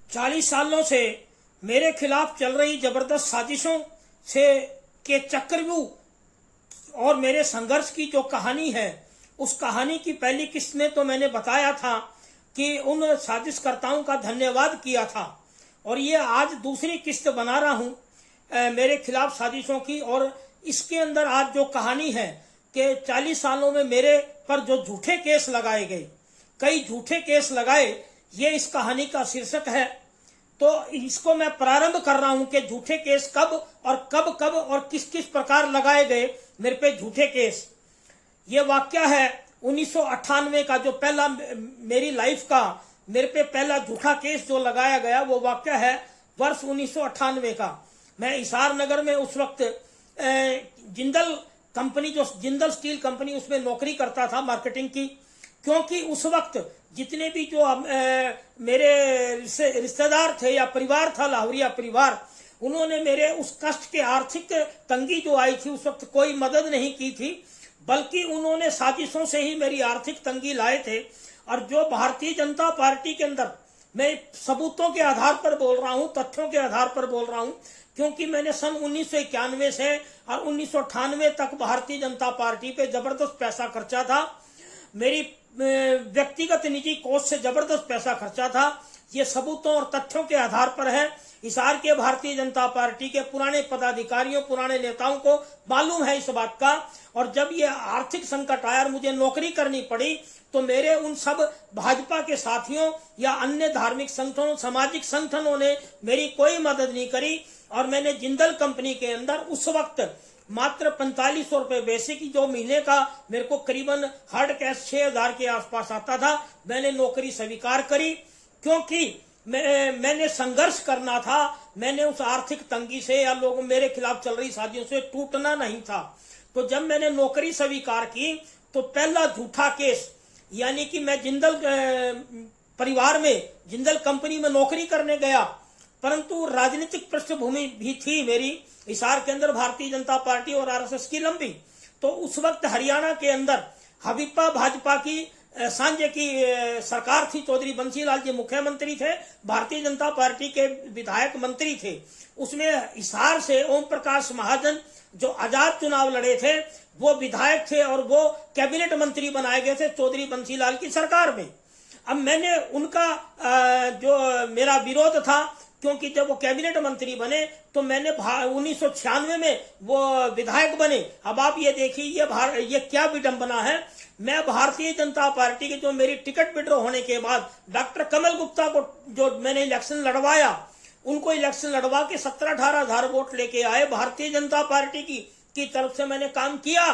40 सालों से मेरे खिलाफ चल रही जबरदस्त साजिशों से के चक्रव्यूह और मेरे संघर्ष की जो कहानी है, उस कहानी की पहली किस्त में तो मैंने बताया था कि उन साजिशकर्ताओं का धन्यवाद किया था, और ये आज दूसरी किस्त बना रहा हूं मेरे खिलाफ साजिशों की। और इसके अंदर आज जो कहानी है कि 40 सालों में मेरे पर जो झूठे केस लगाए गए, कई झूठे केस लगाए, ये इस कहानी का शीर्षक है। तो इसको मैं प्रारंभ कर रहा हूं कि झूठे केस कब और किस किस प्रकार लगाए गए मेरे पे झूठे केस। ये वाक्य है 1998 का, जो पहला मेरी लाइफ का मेरे पे पहला झूठा केस जो लगाया गया, वो वाक्य है वर्ष 1998 का। मैं हिसार नगर में उस वक्त जिंदल कंपनी, जो जिंदल स्टील कंपनी, उसमें नौकरी करता था मार्केटिंग की। क्योंकि उस वक्त जितने भी जो मेरे रिश्तेदार थे या परिवार था, लाहौरिया परिवार, उन्होंने मेरे उस कष्ट के आर्थिक तंगी जो आई थी उस वक्त कोई मदद नहीं की थी, बल्कि उन्होंने साजिशों से ही मेरी आर्थिक तंगी लाए थे। और जो भारतीय जनता पार्टी के अंदर, मैं सबूतों के आधार पर बोल रहा हूं, तथ्यों के आधार पर बोल रहा हूं, क्योंकि मैंने सन 1991 से और 1998 तक भारतीय जनता पार्टी पे जबरदस्त पैसा खर्चा था। मेरी व्यक्तिगत निजी कोष से जबरदस्त पैसा खर्चा था। ये सबूतों और तथ्यों के आधार पर है। हिसार के भारतीय जनता पार्टी के पुराने पदाधिकारियों, पुराने नेताओं को मालूम है इस बात का। और जब ये आर्थिक संकट आया और मुझे नौकरी करनी पड़ी, तो मेरे उन सब भाजपा के साथियों या अन्य धार्मिक संगठनों, सामाजिक संगठनों ने मेरी कोई मदद नहीं करी। और मैंने जिंदल कंपनी के अंदर उस वक्त मात्र 4500 रुपए बेसिक, जो महीने का मेरे को करीबन हार्ड कैश 6000 के आसपास आता था, मैंने नौकरी स्वीकार करी। क्योंकि मैंने संघर्ष करना था, मैंने उस आर्थिक तंगी से या लोगों मेरे खिलाफ चल रही साजिशों से टूटना नहीं था। तो जब मैंने नौकरी स्वीकार की, तो पहला झूठा केस, यानी कि मैं जिंदल परिवार में, जिंदल कंपनी में नौकरी करने गया, परंतु राजनीतिक पृष्ठभूमि भी थी मेरी हिसार के अंदर, भारतीय जनता पार्टी और आरएसएस की लंबी। तो उस वक्त हरियाणा के अंदर हबीपा भाजपा की सांझे की सरकार थी, चौधरी बंसीलाल जी मुख्यमंत्री थे, भारतीय जनता पार्टी के विधायक मंत्री थे। उसमें हिसार से ओम प्रकाश महाजन, जो आजाद चुनाव लड़े थे, वो विधायक थे और वो कैबिनेट मंत्री बनाए गए थे चौधरी बंसीलाल की सरकार में। अब मैंने उनका जो मेरा विरोध था, क्योंकि जब वो कैबिनेट मंत्री बने तो मैंने 1996 में वो विधायक बने। अब आप ये देखिए, ये क्या विडंबना है। मैं भारतीय जनता पार्टी के, जो मेरी टिकट विड्रॉ होने के बाद डॉक्टर कमल गुप्ता को जो मैंने इलेक्शन लड़वाया, उनको इलेक्शन लड़वा के 17-18 हजार वोट लेके आए, भारतीय जनता पार्टी की तरफ से मैंने काम किया।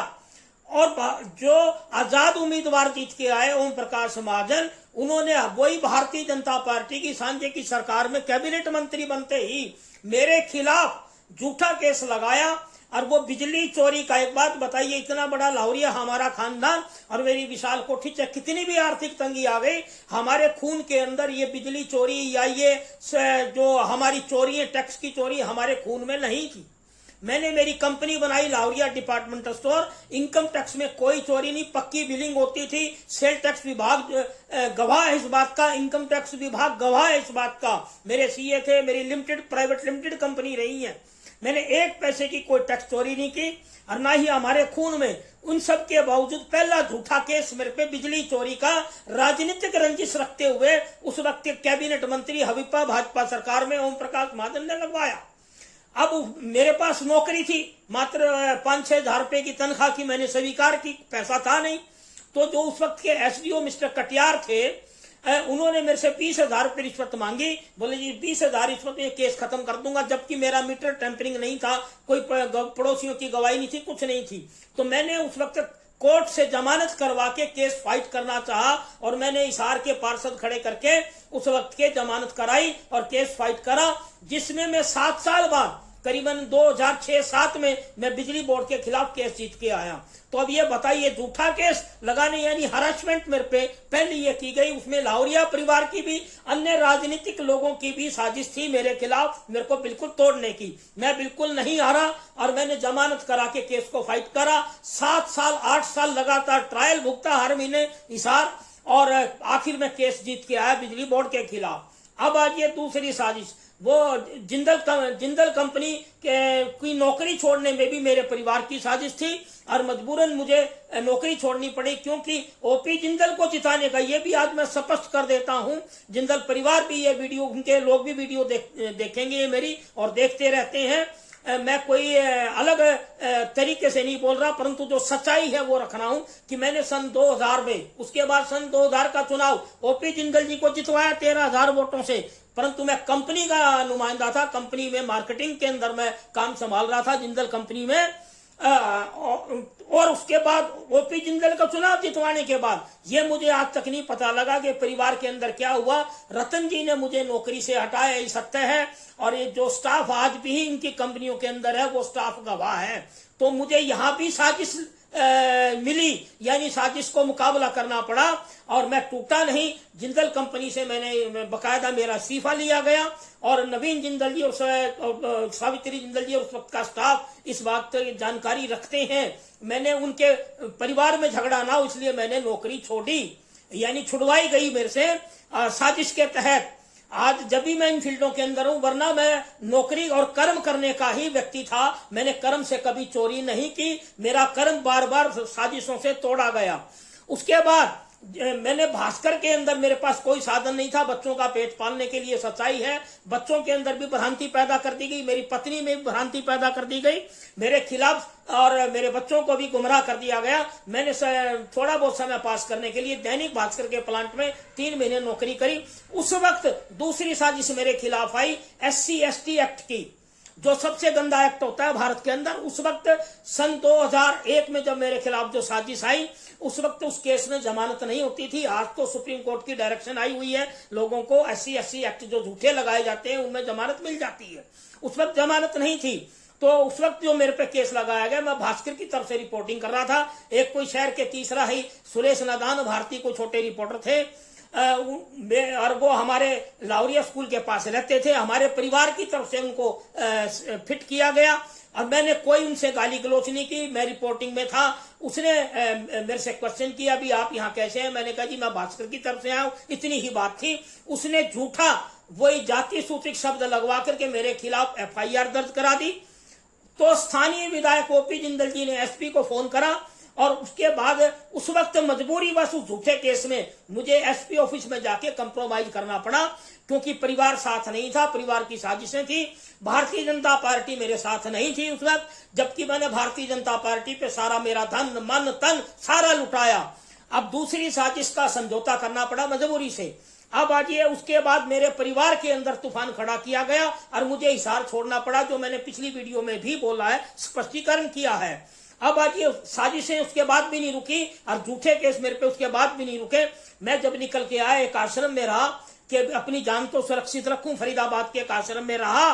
और जो आजाद उम्मीदवार जीत के आए ओम प्रकाश महाजन, उन्होंने वही भारतीय जनता पार्टी की सांझे की सरकार में कैबिनेट मंत्री बनते ही मेरे खिलाफ झूठा केस लगाया। और वो बिजली चोरी का, एक बात बताइए, इतना बड़ा लाहौरिया हमारा खानदान और मेरी विशाल कोठी, चाहे कितनी भी आर्थिक तंगी आ गई, हमारे खून के अंदर ये बिजली चोरी या ये जो हमारी चोरी है, टैक्स की चोरी, हमारे खून में नहीं थी। मैंने मेरी कंपनी बनाई Lahoria departmental store, income tax में कोई चोरी नहीं, पक्की बिलिंग होती थी। सेल टैक्स विभाग गवाह है इस बात का, इनकम टैक्स विभाग गवाह है इस बात का। मेरे सीए थे, मेरी प्राइवेट लिमिटेड कंपनी रही है, मैंने एक पैसे की कोई टैक्स चोरी नहीं की और ना ही हमारे खून में। उन सब के बावजूद पहला झूठा केस मेरे पे बिजली चोरी का, राजनीतिक रंजिश रखते हुए उस वक्त के कैबिनेट मंत्री हबीपा भाजपा सरकार में ओम प्रकाश महाजन ने लगवाया। अब मेरे पास नौकरी थी, मात्र 5-6 हजार रुपए की तनख्वाह की, मैंने स्वीकार की, पैसा था नहीं। तो जो उस वक्त के एसडीओ मिस्टर कटियार थे, उन्होंने मेरे से 20,000 रुपये रिश्वत मांगी। बोले जी 20,000 रिश्वत में केस खत्म कर दूंगा, जबकि मेरा मीटर टेम्परिंग नहीं था, कोई पड़ोसियों की गवाही नहीं थी, कुछ नहीं थी। तो मैंने उस वक्त कोर्ट से जमानत करवा के केस फाइट करना चाहा और मैंने हिसार के पार्षद खड़े करके उस वक्त के जमानत कराई और केस फाइट करा, जिसमें मैं 7 साल बाद करीबन 2006-7 में मैं बिजली बोर्ड के खिलाफ केस जीत के आया। तो अब ये बताइए, झूठा केस लगाने यानी हरासमेंट मेरे पे पहले ये की गई, उसमें लाहौरिया परिवार की भी, अन्य राजनीतिक लोगों की भी साजिश थी मेरे खिलाफ, मेरे को बिल्कुल तोड़ने की। मैं बिल्कुल नहीं हारा और मैंने जमानत करा के केस को फाइट करा। 7 साल 8 साल लगातार ट्रायल भुगता हर महीने हिसार, और आखिर में केस जीत के आया बिजली बोर्ड के खिलाफ। अब आज ये दूसरी साजिश, वो जिंदल कंपनी की नौकरी छोड़ने में भी मेरे परिवार की साजिश थी और मजबूरन मुझे नौकरी छोड़नी पड़ी, क्योंकि ओपी जिंदल को जिताने का, ये भी आज मैं स्पष्ट कर देता हूं, जिंदल परिवार भी ये वीडियो, उनके लोग भी वीडियो देखेंगे ये मेरी और देखते रहते हैं। मैं कोई अलग तरीके से नहीं बोल रहा, परंतु जो सच्चाई है वो रख रहा हूं कि मैंने सन 2000 में, उसके बाद सन 2000 का चुनाव ओपी जिंदल जी को जितवाया 13,000 वोटों से, परंतु मैं कंपनी का नुमाइंदा था, कंपनी में मार्केटिंग के अंदर मैं काम संभाल रहा था जिंदल कंपनी में। और उसके बाद ओपी जिंदल का चुनाव जितवाने के बाद ये मुझे आज तक नहीं पता लगा कि परिवार के अंदर क्या हुआ। रतन जी ने मुझे नौकरी से हटाया, ये सत्य है, और ये जो स्टाफ आज भी इनकी कंपनियों के अंदर है वो स्टाफ गवाह है। तो मुझे यहां भी साजिश मिली, यानी साजिश को मुकाबला करना पड़ा और मैं टूटा नहीं। जिंदल कंपनी से मैंने बकायदा मेरा इस्तीफा लिया गया और नवीन जिंदल जी और सावित्री जिंदल जी और उस वक्त का स्टाफ इस बात की जानकारी रखते हैं। मैंने उनके परिवार में झगड़ा ना हो इसलिए मैंने नौकरी छोड़ी, यानी छुड़वाई गई मेरे से साजिश के तहत। आज जब भी मैं इन फील्डों के अंदर हूं, वरना मैं नौकरी और कर्म करने का ही व्यक्ति था, मैंने कर्म से कभी चोरी नहीं की, मेरा कर्म बार बार साजिशों से तोड़ा गया। उसके बाद मैंने भास्कर के अंदर, मेरे पास कोई साधन नहीं था बच्चों का पेट पालने के लिए, सच्चाई है, बच्चों के अंदर भी भ्रांति पैदा कर दी गई, मेरी पत्नी में भी भ्रांति पैदा कर दी गई, मेरे खिलाफ और मेरे बच्चों को भी गुमराह कर दिया गया। मैंने थोड़ा बहुत समय पास करने के लिए दैनिक भास्कर के प्लांट में 3 महीने नौकरी करी। उस वक्त दूसरी साजिश मेरे खिलाफ आई SC ST एक्ट की, जो सबसे गंदा एक्ट होता है भारत के अंदर। उस वक्त सन 2001 में जब मेरे खिलाफ जो साजिश आई, उस वक्त उस केस में जमानत नहीं होती थी। आज तो सुप्रीम कोर्ट की डायरेक्शन आई हुई है, लोगों को SC ST एक्ट जो झूठे लगाए जाते हैं उनमें जमानत मिल जाती है, उस वक्त जमानत नहीं थी। तो उस वक्त जो मेरे पे केस लगाया गया, मैं भास्कर की तरफ से रिपोर्टिंग कर रहा था, एक कोई शहर के तीसरा ही सुरेश नादान भारती को छोटे रिपोर्टर थे, और वो हमारे लावरिया स्कूल के पास रहते थे। हमारे परिवार की तरफ से उनको फिट किया गया और मैंने कोई उनसे गाली गलोच नहीं की, मैं रिपोर्टिंग में था। उसने मेरे से क्वेश्चन किया, भी आप यहाँ कैसे हैं? मैंने कहा जी मैं भास्कर की तरफ से आया हूं, इतनी ही बात थी। उसने झूठा वही जाति सूचक शब्द लगवा करके मेरे खिलाफ FIR दर्ज करा दी। तो स्थानीय विधायक ओपी जिंदल जी ने SP को फोन करा और उसके बाद उस वक्त मजबूरी बस उस झूठे केस में मुझे SP ऑफिस में जाके कंप्रोमाइज करना पड़ा, क्योंकि परिवार साथ नहीं था, परिवार की साजिशें थी, भारतीय जनता पार्टी मेरे साथ नहीं थी उस वक्त, जबकि मैंने भारतीय जनता पार्टी पे सारा मेरा धन मन तन सारा लुटाया। अब दूसरी साजिश का समझौता करना पड़ा मजबूरी से। अब आज ये उसके बाद मेरे परिवार के अंदर तूफान खड़ा किया गया और मुझे हिसार छोड़ना पड़ा, जो मैंने पिछली वीडियो में भी बोला है, स्पष्टीकरण किया है। अब आज ये साजिशें उसके बाद भी नहीं रुकी और झूठे केस मेरे पे उसके बाद भी नहीं रुके। मैं जब निकल के आया, एक आश्रम में रहा कि अपनी जान तो सुरक्षित रखूं, फरीदाबाद के एक आश्रम में रहा।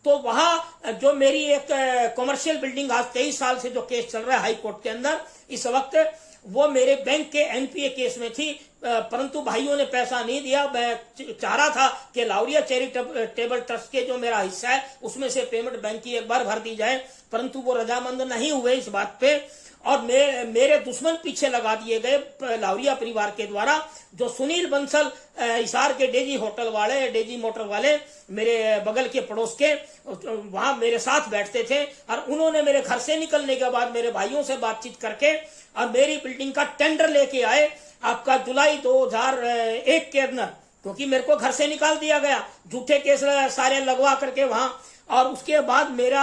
तो वहां जो मेरी एक कॉमर्शियल बिल्डिंग आज 23 साल से जो केस चल रहा है हाई कोर्ट के अंदर, इस वक्त वो मेरे बैंक के NPA केस में थी, परंतु भाइयों ने पैसा नहीं दिया। मैं चाह रहा था कि लावरिया चैरिटेबल ट्रस्ट के जो मेरा हिस्सा है उसमें से पेमेंट बैंक की एक बार भर दी जाए, परंतु वो रजामंद नहीं हुए इस बात पे और मेरे दुश्मन पीछे लगा दिए गए लावरिया परिवार के द्वारा। जो सुनील बंसल हिसार के डेजी होटल वाले, डेजी मोटर वाले, मेरे बगल के पड़ोस के, वहां मेरे साथ बैठते थे और उन्होंने मेरे घर से निकलने के बाद मेरे भाइयों से बातचीत करके और मेरी बिल्डिंग का टेंडर लेके आए आपका जुलाई 2001 के अंदर, क्योंकि मेरे को घर से निकाल दिया गया झूठे केस सारे लगवा करके वहां। और उसके बाद मेरा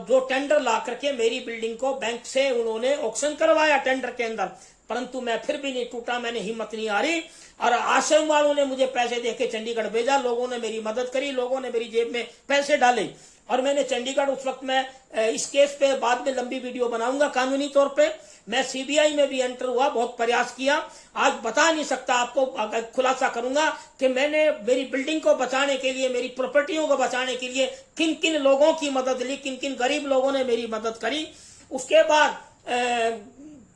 जो टेंडर ला करके मेरी बिल्डिंग को बैंक से उन्होंने ऑक्शन करवाया टेंडर के अंदर, परंतु मैं फिर भी नहीं टूटा, मैंने हिम्मत नहीं हारी और आश्रम वालों ने मुझे पैसे देके चंडीगढ़ भेजा, लोगों ने मेरी मदद करी, लोगों ने मेरी जेब में पैसे डाले और मैंने चंडीगढ़, उस वक्त मैं इस केस पे बाद में लंबी वीडियो बनाऊंगा कानूनी तौर पे, मैं CBI में भी एंटर हुआ, बहुत प्रयास किया। आज बता नहीं सकता आपको, खुलासा करूंगा कि मैंने मेरी बिल्डिंग को बचाने के लिए, मेरी प्रॉपर्टियों को बचाने के लिए किन किन लोगों की मदद ली, किन किन गरीब लोगों ने मेरी मदद करी। उसके बाद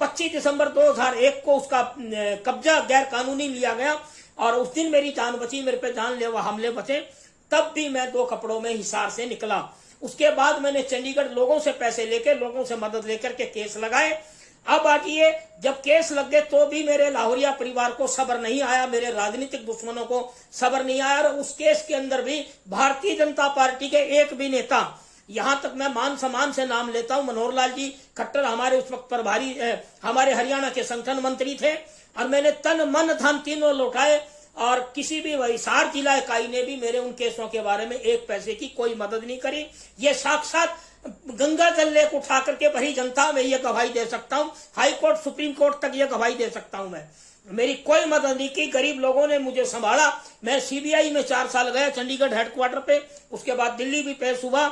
25 दिसंबर 2001 को उसका कब्जा गैर कानूनी लिया गया और उस दिन मेरी जान बची, मेरे पे जानलेवा हमले बचे। तब भी मैं 2 कपड़ों में हिसार से निकला। उसके बाद मैंने चंडीगढ़ लोगों से पैसे लेकर, लोगों से मदद लेकर के केस लगाए अब आइए, जब केस लग गए तो भी मेरे लाहौरिया परिवार को सब्र नहीं आया, मेरे राजनीतिक दुश्मनों को सब्र नहीं आया। और उस केस के अंदर भी भारतीय जनता पार्टी के एक भी नेता, यहां तक मैं मान सम्मान से नाम लेता हूं, मनोहर लाल जी खट्टर हमारे उस वक्त प्रभारी, हमारे हरियाणा के संगठन मंत्री थे, और मैंने तन मन धन तीनों लौटाए, और किसी भी हिसार जिला इकाई ने भी मेरे उन केसों के बारे में एक पैसे की कोई मदद नहीं करी। ये साक्षात गंगा जल लेक उठा करके भरी जनता में ये गवाही दे सकता हूं, हाई कोर्ट सुप्रीम कोर्ट तक ये गवाही दे सकता हूं। मैं, मेरी कोई मदद नहीं की, गरीब लोगों ने मुझे संभाला। मैं सीबीआई में 4 साल गया, चंडीगढ़ हेडक्वार्टर पे, उसके बाद दिल्ली भी पेश हुआ,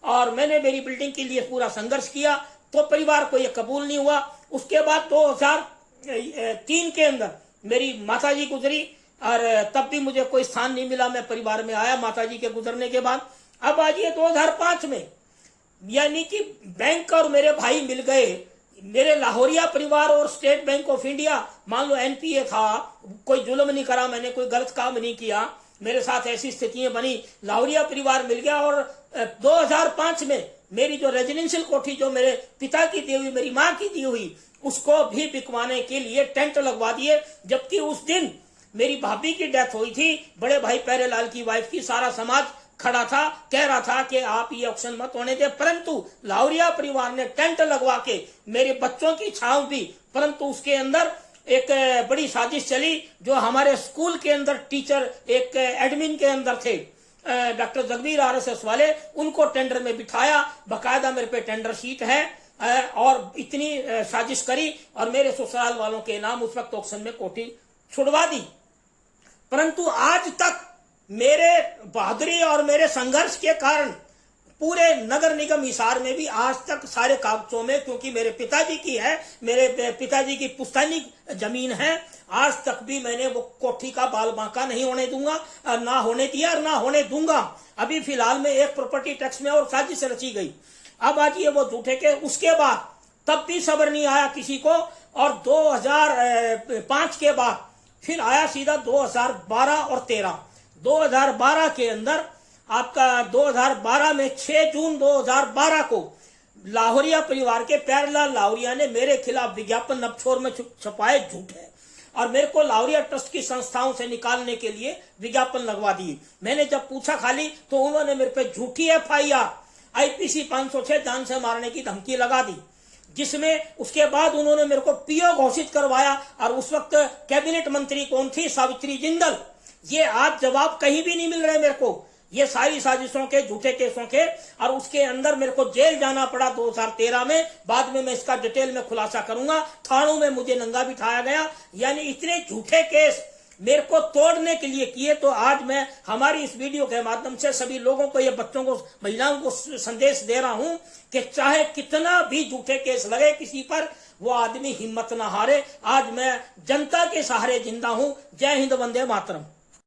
और मैंने मेरी बिल्डिंग के लिए पूरा संघर्ष किया, तो परिवार को यह कबूल नहीं हुआ। उसके बाद 2003 के अंदर मेरी माताजी गुजरी, और तब भी मुझे कोई स्थान नहीं मिला, मैं परिवार में आया माताजी के गुजरने के बाद। अब आज ये 2005 में, यानी कि बैंक और मेरे भाई मिल गए, मेरे लाहौरिया परिवार और स्टेट बैंक ऑफ इंडिया, मान लो एनपीए था, कोई जुल्म नहीं करा, मैंने कोई गलत काम नहीं किया, मेरे साथ ऐसी स्थितियां बनी, लाहौरिया परिवार मिल गया। और 2005 में मेरी जो रेजिडेंशियल कोठी जो मेरे पिता की दी हुई, मेरी माँ की दी हुई, उसको भी बिकवाने के लिए टेंट लगवा दिए। जबकि उस दिन मेरी भाभी की डेथ हुई थी, बड़े भाई प्यारेलाल की वाइफ की, सारा समाज खड़ा था, कह रहा था कि आप ये ऑक्शन मत होने दे, परंतु लाहौरिया परिवार ने टेंट लगवा के मेरे बच्चों की छांव दी। परंतु उसके अंदर एक बड़ी साजिश चली, जो हमारे स्कूल के अंदर टीचर एक एडमिन के अंदर थे, डॉक्टर जगबीर आरएसएस वाले, उनको टेंडर में बिठाया, बकायदा मेरे पे टेंडर शीट है, और इतनी साजिश करी, और मेरे ससुराल वालों के नाम उस वक्त ऑक्शन में कोठी छुड़वा दी। परंतु आज तक मेरे बहादुरी और मेरे संघर्ष के कारण पूरे नगर निगम हिसार में भी आज तक सारे कागजों में, क्योंकि मेरे पिताजी की है, मेरे पिताजी की पुश्तैनी जमीन है, आज तक भी मैंने वो कोठी का बाल बांका नहीं होने दूंगा, ना होने दिया और ना होने दूंगा। अभी फिलहाल में एक प्रॉपर्टी टैक्स में और साजिश रची गई। अब आज ये वो झूठे के, उसके बाद तब भी सब्र नहीं आया किसी को, और 2005 के बाद फिर आया सीधा 2012 और 13। 2012 के अंदर आपका 2012 में 6 जून 2012 को लाहौरिया परिवार के प्यारेलाल लाहौरिया ने मेरे खिलाफ विज्ञापन नबछोर में छपाए झूठे, और मेरे को लाहौरिया ट्रस्ट की संस्थाओं से निकालने के लिए विज्ञापन लगवा दिए। मैंने जब पूछा खाली, तो उन्होंने मेरे पे झूठी एफआईआर आईपीसी 506 जान से मारने की धमकी लगा दी, जिसमें उसके बाद उन्होंने मेरे को पीओ घोषित करवाया। और उस वक्त कैबिनेट मंत्री कौन थी? सावित्री जिंदल। ये आज जवाब कहीं भी नहीं मिल रहे मेरे को, ये सारी साजिशों के, झूठे केसों के। और उसके अंदर मेरे को जेल जाना पड़ा 2013 में। बाद में मैं इसका डिटेल में खुलासा करूंगा। थानों में मुझे नंगा बिठाया गया, यानी इतने झूठे केस मेरे को तोड़ने के लिए किए। तो आज मैं हमारी इस वीडियो के माध्यम से सभी लोगों को, ये बच्चों को, महिलाओं को संदेश दे रहा हूं कि चाहे कितना भी झूठे केस लगे किसी पर, वो आदमी हिम्मत ना हारे। आज मैं जनता के सहारे जिंदा हूं। जय हिंद, वंदे मातरम।